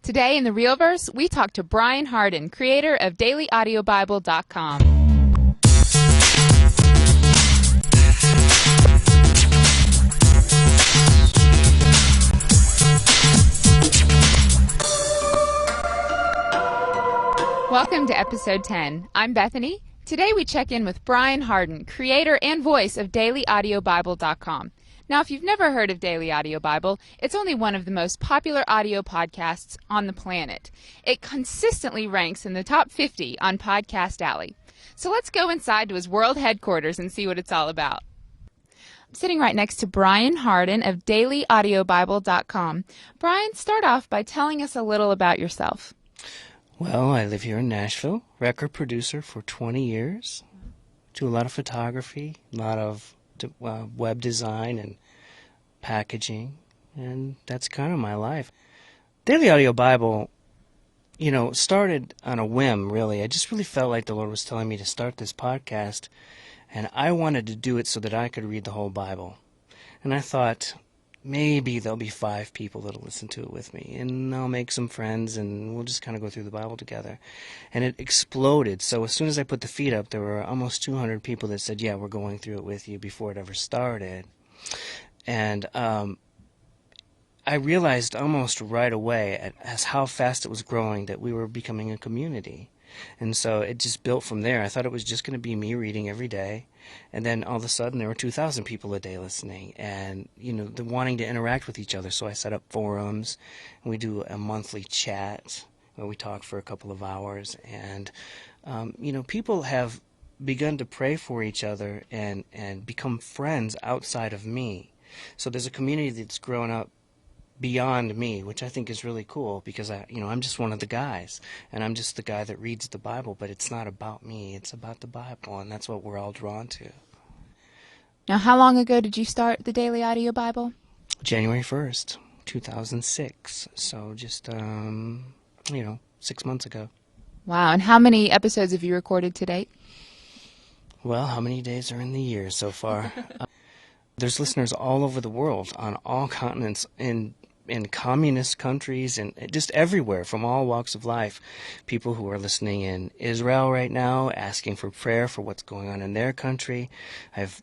Today in the Realverse, we talk to Brian Hardin, creator of DailyAudioBible.com. Welcome to episode 10. I'm Bethany. Today we check in with Brian Hardin, creator and voice of DailyAudioBible.com. Now, if you've never heard of Daily Audio Bible, it's only one of the most popular audio podcasts on the planet. It consistently ranks in the top 50 on Podcast Alley. So let's go inside to his world headquarters and see what it's all about. I'm sitting right next to Brian Hardin of DailyAudioBible.com. Brian, start off by telling us a little about yourself. Well, I live here in Nashville, record producer for 20 years, do a lot of photography, a lot of web design and packaging, and that's kind of my life. Daily Audio Bible, started on a whim, really. I just really felt like the Lord was telling me to start this podcast, and I wanted to do it so that I could read the whole Bible. And I thought, maybe there'll be 5 people that'll listen to it with me, and I'll make some friends, and we'll just kind of go through the Bible together. And it exploded. So as soon as I put the feed up, there were almost 200 people that said, yeah, we're going through it with you before it ever started. And I realized almost right away as how fast it was growing that we were becoming a community. And so it just built from there. I thought it was just going to be me reading every day. And then all of a sudden there were 2,000 people a day listening and, they're wanting to interact with each other. So I set up forums and we do a monthly chat where we talk for a couple of hours. And, people have begun to pray for each other and become friends outside of me. So there's a community that's grown up beyond me, which I think is really cool because I'm just one of the guys, and I'm just the guy that reads the Bible, but it's not about me, it's about the Bible, and that's what we're all drawn to. Now, how long ago did you start the Daily Audio Bible? January 1st, 2006, so just, 6 months ago. Wow, and how many episodes have you recorded to date? Well, how many days are in the year so far? There's listeners all over the world, on all continents, in communist countries, and just everywhere, from all walks of life. People who are listening in Israel right now, asking for prayer for what's going on in their country. I have,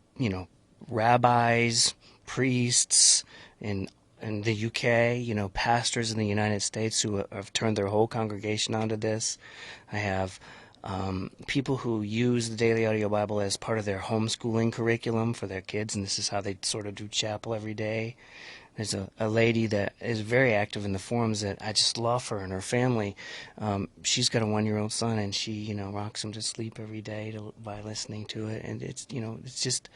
rabbis, priests in the UK, pastors in the United States who have turned their whole congregation onto this. I have people who use the Daily Audio Bible as part of their homeschooling curriculum for their kids, and this is how they sort of do chapel every day. There's a lady that is very active in the forums that I just love her and her family. She's got a 1-year-old son, and she, rocks him to sleep every day by listening to it. And it's just,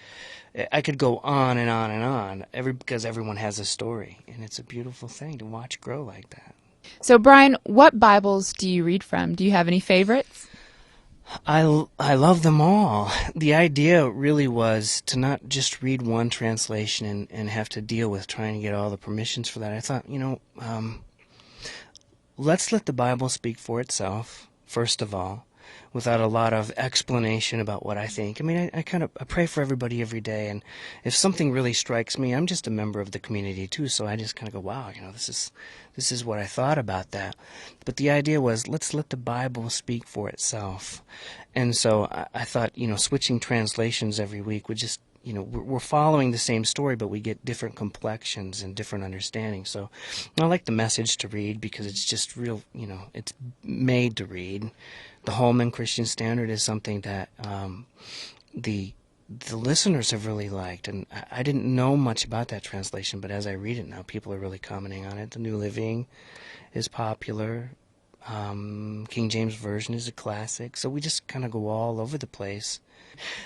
I could go on and on and on, because everyone has a story, and it's a beautiful thing to watch grow like that. So, Brian, what Bibles do you read from? Do you have any favorites? I love them all. The idea really was to not just read one translation and have to deal with trying to get all the permissions for that. I thought, let's let the Bible speak for itself, first of all, without a lot of explanation about what I think. I mean, I pray for everybody every day, and if something really strikes me, I'm just a member of the community too, so I just kind of go, wow, this is what I thought about that. But the idea was, let's let the Bible speak for itself. And so I thought, switching translations every week would just, we're following the same story, but we get different complexions and different understandings. So I like the Message to read because it's just real, it's made to read. The Holman Christian Standard is something that the listeners have really liked, and I didn't know much about that translation, but as I read it now, people are really commenting on it. The New Living is popular. King James Version is a classic, so we just kind of go all over the place.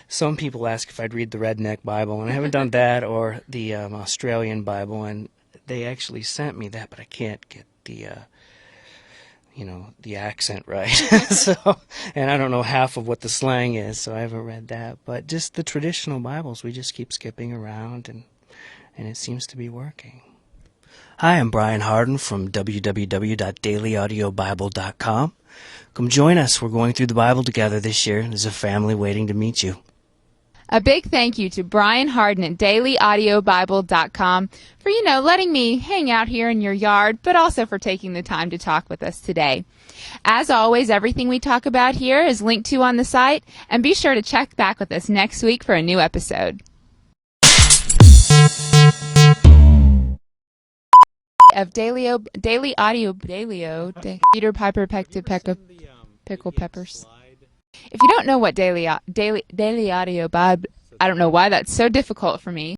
Some people ask if I'd read the Redneck Bible, and I haven't done that, or the Australian Bible, and they actually sent me that, but I can't get the accent right. And I don't know half of what the slang is, so I haven't read that. But just the traditional Bibles, we just keep skipping around, and it seems to be working. Hi, I'm Brian Hardin from www.dailyaudiobible.com. Come join us. We're going through the Bible together this year. There's a family waiting to meet you. A big thank you to Brian Harden at DailyAudioBible.com for, letting me hang out here in your yard, but also for taking the time to talk with us today. As always, everything we talk about here is linked to on the site, and be sure to check back with us next week for a new episode. Of Daily Audio Peter Piper Pickle Peppers. If you don't know what Daily Audio Bible, I don't know why that's so difficult for me.